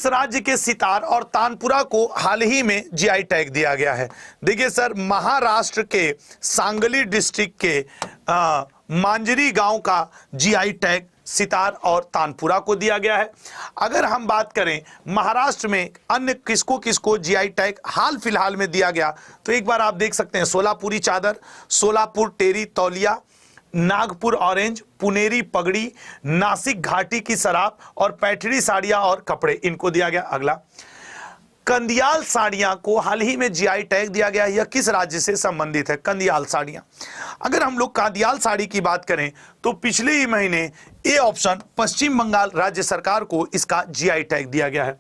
राज्य के सितार और तानपुरा को हाल ही में जीआई टैग दिया गया है? देखिए सर, महाराष्ट्र के सांगली डिस्ट्रिक्ट के मांजरी गांव का जीआई टैग सितार और तानपुरा को दिया गया है। अगर हम बात करें महाराष्ट्र में अन्य किसको किसको जीआई टैग हाल फिलहाल में दिया गया, तो एक बार आप देख सकते हैं सोलापुरी चादर, सोलापुर टेरी तौलिया, नागपुर ऑरेंज, पुनेरी पगड़ी, नासिक घाटी की शराब और पैठणी साड़ियां और कपड़े, इनको दिया गया। अगला, कंदियाल साड़ियां को हाल ही में जीआई टैग दिया गया। यह किस राज्य से संबंधित है? कंदियाल साड़ियां। अगर हम लोग कंदियाल साड़ी की बात करें तो पिछले ही महीने ए ऑप्शन पश्चिम बंगाल राज्य सरकार को इसका जीआई टैग दिया गया है।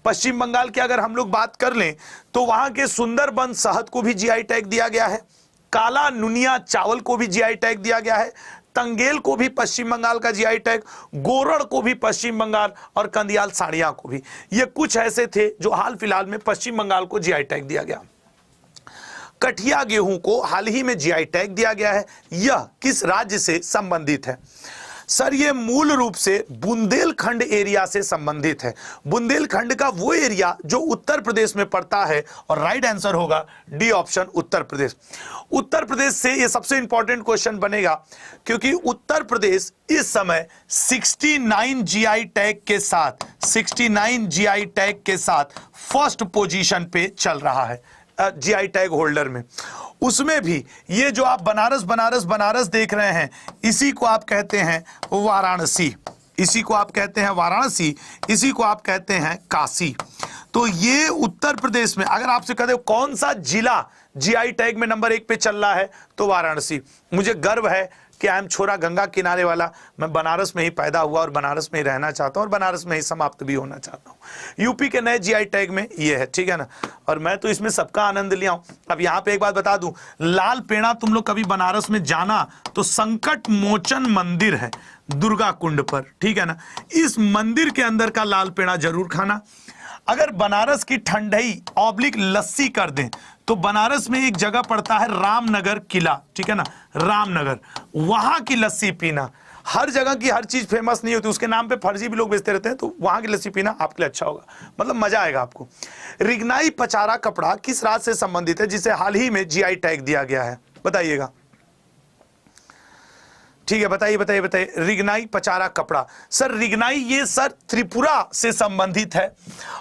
पश्चिम बंगाल की अगर हम लोग बात कर लें तो वहां के सुंदरबन शहद को भी जीआई टैग दिया गया है, काला नुनिया चावल को भी जीआई टैग दिया गया है, तंगेल को भी पश्चिम बंगाल का जीआई टैग, गोरड़ को भी पश्चिम बंगाल और कंदियाल साड़ियां को भी। ये कुछ ऐसे थे जो हाल फिलहाल में पश्चिम बंगाल को जीआई टैग दिया गया। कठिया गेहूं को हाल ही में जीआई टैग दिया गया है। यह किस राज्य से संबंधित है? सर, ये मूल रूप से बुंदेलखंड एरिया से संबंधित है। बुंदेलखंड का वो एरिया जो उत्तर प्रदेश में पड़ता है, और राइट आंसर होगा डी ऑप्शन, उत्तर प्रदेश। उत्तर प्रदेश से ये सबसे इंपॉर्टेंट क्वेश्चन बनेगा क्योंकि उत्तर प्रदेश इस समय 69 जीआई टैग के साथ 69 जीआई टैग के साथ फर्स्ट पोजीशन पे चल रहा है जीआई टैग होल्डर में। उसमें भी ये जो आप बनारस बनारस बनारस देख रहे हैं, इसी को आप कहते हैं वाराणसी, इसी को आप कहते हैं वाराणसी, इसी को आप कहते हैं काशी। तो ये उत्तर प्रदेश में अगर आपसे कहते हो कौन सा जिला जीआई टैग में नंबर 1 पे चल रहा है तो वाराणसी। मुझे गर्व है कि आई एम छोरा गंगा किनारे वाला, मैं बनारस में ही पैदा हुआ और बनारस में ही रहना चाहता हूं और बनारस में ही समाप्त भी होना चाहता हूं। यूपी के नए जीआई टैग में ये है, ठीक है ना, और मैं तो इसमें सबका आनंद लिया हूं। अब यहां पे एक बात बता दूं, लाल पेड़ा तुम लोग कभी बनारस में जाना तो संकट मोचन मंदिर है दुर्गा कुंड पर, ठीक है ना, इस मंदिर के अंदर का लाल पेड़ा जरूर खाना। अगर बनारस की ठंडई ऑब्लिक लस्सी कर दें तो बनारस में एक जगह पड़ता है रामनगर किला, ठीक है ना, रामनगर, वहां की लस्सी पीना। हर जगह की हर चीज फेमस नहीं होती, उसके नाम पे फर्जी भी लोग बेचते रहते हैं, तो वहां की लस्सी पीना आपके लिए अच्छा होगा, मतलब मजा आएगा आपको। रिगनाई पचारा कपड़ा किस राज्य से संबंधित है जिसे हाल ही में जीआई टैग दिया गया है? बताइएगा, ठीक है, बताइए बताइए बताइए। रिगनाई पचारा कपड़ा, सर रिगनाई ये सर त्रिपुरा से संबंधित है,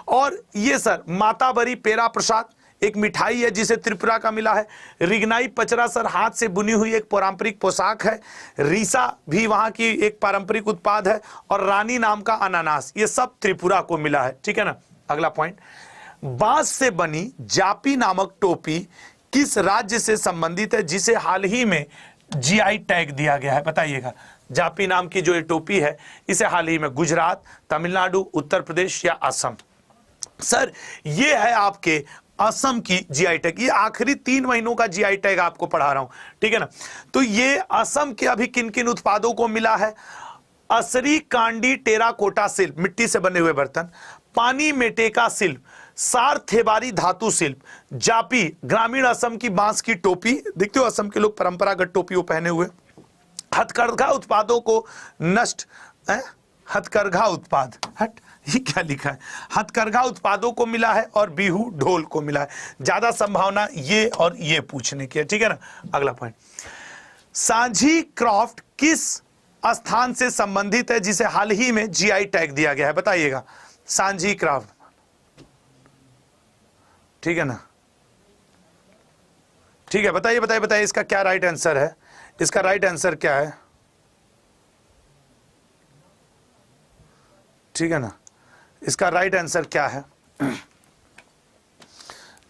और ये सर माताबरी पेरा प्रसाद एक मिठाई है जिसे त्रिपुरा का मिला है। रिगनाई पचरा सर हाथ से बुनी हुई एक पारंपरिक पोशाक है। रीसा भी वहां की एक पारंपरिक उत्पाद है, और रानी नाम का अनानास, ये सब त्रिपुरा को मिला है, ठीक है ना। अगला पॉइंट, बांस से बनी जापी नामक टोपी किस राज्य से संबंधित है जिसे हाल ही में जीआई टैग दिया गया है? बताइएगा। जापी नाम की जो ये टोपी है इसे हाल ही में गुजरात, तमिलनाडु, उत्तर प्रदेश या असम? सर ये है आपके असम की जीआई टैग। ये आखिरी 3 महीनों का जीआई टैग आपको पढ़ा रहा हूं, ठीक है ना। तो ये असम के अभी किन किन उत्पादों को मिला है? असरी कांडी टेराकोटा शिल्प, मिट्टी से बने हुए बर्तन, पानी मेटेका शिल्प, सारथेबारी धातु शिल्प, जापी ग्रामीण असम की बांस की टोपी, देखते हो असम के लोग परंपरागत टोपियों पहने हुए, हथकरघा उत्पादों को नष्ट, हथकरघा उत्पाद, हट ये क्या लिखा है, हथकरघा उत्पादों को मिला है, और बिहू ढोल को मिला है। ज्यादा संभावना ये और ये पूछने की है, ठीक है ना। अगला पॉइंट, सांझी क्राफ्ट किस स्थान से संबंधित है जिसे हाल ही में जीआई टैग दिया गया है? बताइएगा। सांझी क्राफ्ट, ठीक है ना, ठीक है, बताइए बताइए बताइए इसका क्या राइट आंसर है? इसका राइट आंसर क्या है? ठीक है ना, इसका राइट आंसर क्या है?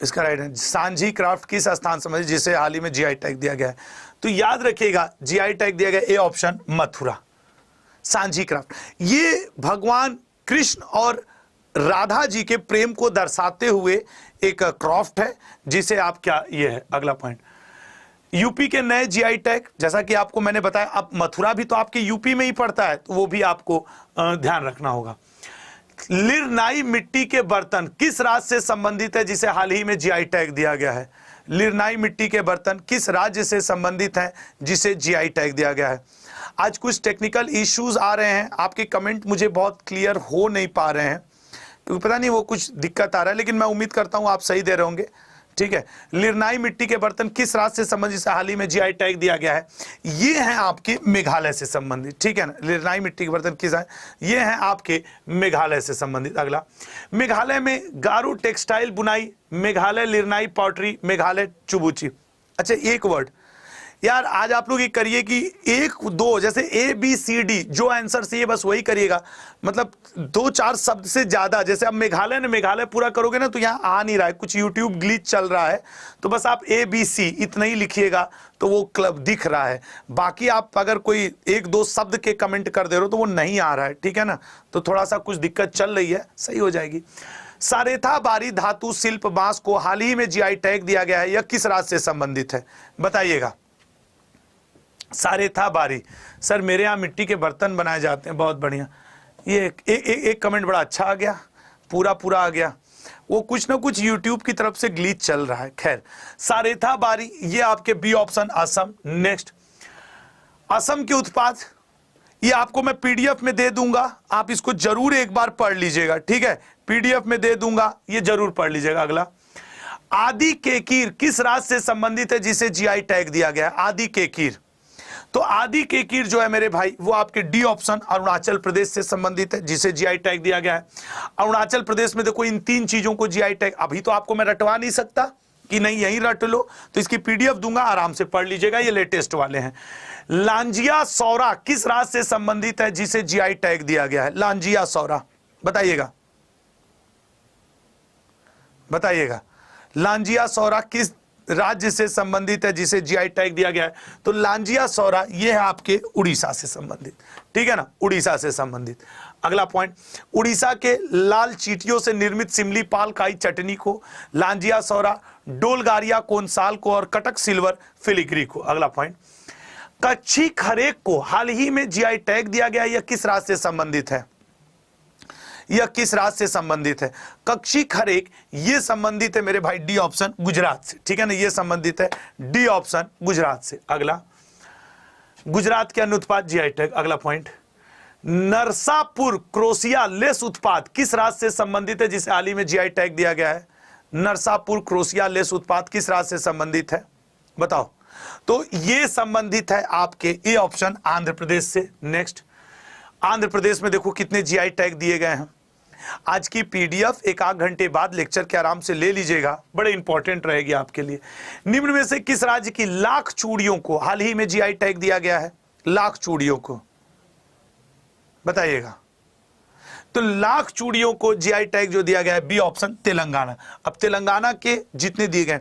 इसका राइट आंसर सांझी क्राफ्ट किस स्थान संबंधित जिसे हाल ही में जीआई टैग दिया गया है? तो याद रखिएगा जीआई टैग दिया गया ए ऑप्शन, मथुरा। सांझी क्राफ्ट ये भगवान कृष्ण और राधा जी के प्रेम को दर्शाते हुए एक क्राफ्ट है जिसे आप क्या, ये है। अगला पॉइंट, यूपी के नए जीआई टैग, जैसा कि आपको मैंने बताया, अब मथुरा भी तो आपके यूपी में ही पड़ता है, तो वो भी आपको ध्यान रखना होगा। लिरनाई मिट्टी के बर्तन किस राज्य से संबंधित है जिसे हाल ही में जीआई टैग दिया गया है? लिरनाई मिट्टी के बर्तन किस राज्य से संबंधित हैं जिसे जीआई टैग दिया गया है? आज कुछ टेक्निकल इश्यूज आ रहे हैं, आपके कमेंट मुझे बहुत क्लियर हो नहीं पा रहे हैं, पता नहीं वो कुछ दिक्कत आ रहा है, लेकिन मैं उम्मीद करता हूं आप सही दे रहे होंगे। ठीक है, लिरनाई मिट्टी के बर्तन किस राज्य से संबंधित हाल ही में जीआई टैग दिया गया है? ये हैं आपके मेघालय से संबंधित। ठीक है ना, लिरनाई मिट्टी के बर्तन किस है? ये हैं आपके मेघालय से संबंधित। अगला, मेघालय में गारो टेक्सटाइल बुनाई, मेघालय लिरनाई पॉटरी, मेघालय चुबुची। अच्छा, एक वर्ड यार आज आप लोग ये करिए कि 1 2 जैसे ABCD जो आंसर से ये बस वही करिएगा, मतलब 2-4 शब्द से ज्यादा। जैसे अब मेघालय ने मेघालय पूरा करोगे ना तो यहाँ आ नहीं रहा है, कुछ यूट्यूब ग्लिच चल रहा है, तो बस आप ABC इतना ही लिखिएगा तो वो क्लब दिख रहा है। बाकी आप अगर कोई 1-2 शब्द के कमेंट कर दे रहे हो तो वो नहीं आ रहा है। ठीक है ना, तो थोड़ा सा कुछ दिक्कत चल रही है, सही हो जाएगी। सारेथा बारी धातु शिल्प बांस को हाल ही में जीआई टैग दिया गया है, यह किस राज्य से संबंधित है? बताइएगा। सारेथा बारी, सर मेरे यहाँ मिट्टी के बर्तन बनाए जाते हैं, बहुत बढ़िया। ये एक कमेंट बड़ा अच्छा आ गया, पूरा आ गया। वो कुछ ना कुछ यूट्यूब की तरफ से ग्लिच चल रहा है। खैर, सारेथा बारी ये आपके B option Assam. Next, Assam के उत्पाद, ये आपको मैं पीडीएफ में दे दूंगा, आप इसको जरूर एक बार पढ़ लीजिएगा। ठीक है, पीडीएफ में दे दूंगा, ये जरूर पढ़ लीजिएगा। अगला, आदि केकीर किस राज्य से संबंधित है जिसे जीआई टैग दिया गया है? आदि केकीर, तो आदि केकीर जो है मेरे भाई वो आपके डी ऑप्शन अरुणाचल प्रदेश से संबंधित है जिसे जीआई टैग दिया गया है। अरुणाचल प्रदेश में देखो इन 3 चीजों को जीआई टैग, अभी तो आपको मैं रटवा नहीं सकता कि नहीं यहीं रट लो, तो इसकी पीडीएफ दूंगा, आराम से पढ़ लीजिएगा, ये लेटेस्ट वाले हैं। लांजिया सौरा किस राज्य से संबंधित है जिसे जीआई टैग दिया गया है? लांजिया सौरा, बताइएगा बताइएगा, लांजिया सौरा किस राज्य से संबंधित है जिसे जीआई टैग दिया गया है? तो लांजिया सौरा ये है आपके उड़ीसा से संबंधित। ठीक है ना, उड़ीसा से संबंधित। अगला पॉइंट, उड़ीसा के लाल चींटियों से निर्मित सिमली पाल काई चटनी को लांजिया सौरा, डोलगारिया कोनसाल को और कटक सिल्वर फिलिग्री को। अगला पॉइंट, कच्छी खरेक को हाल ही में जीआई टैग दिया गया, यह किस राज्य से संबंधित है? यह किस राज्य से संबंधित है? कच्छी खरेक ये संबंधित है मेरे भाई डी ऑप्शन गुजरात से। ठीक है ना, ये संबंधित है डी ऑप्शन गुजरात से। अगला, गुजरात के अन्य उत्पाद जीआई टैग। अगला पॉइंट, नरसापुर क्रोशिया लेस उत्पाद किस राज्य से संबंधित है जिसे हाल ही में जीआई टैग दिया गया है? नरसापुर क्रोशिया लेस उत्पाद किस राज्य से संबंधित है? बताओ। तो ये संबंधित है आपके ए ऑप्शन आंध्र प्रदेश से। नेक्स्ट, आंध्र प्रदेश में देखो कितने जीआई टैग दिए गए हैं। आज की पीडीएफ 1 घंटे बाद लेक्चर के आराम से ले लीजिएगा, बड़े इंपॉर्टेंट रहेगी आपके लिए। निम्न में से किस राज्य की लाख चूड़ियों को हाल ही में जीआई टैग दिया गया है? लाख चूड़ियों को बताइएगा। तो लाख चूड़ियों को जीआई टैग जो दिया गया है बी ऑप्शन तेलंगाना। अब तेलंगाना के जितने दिए गए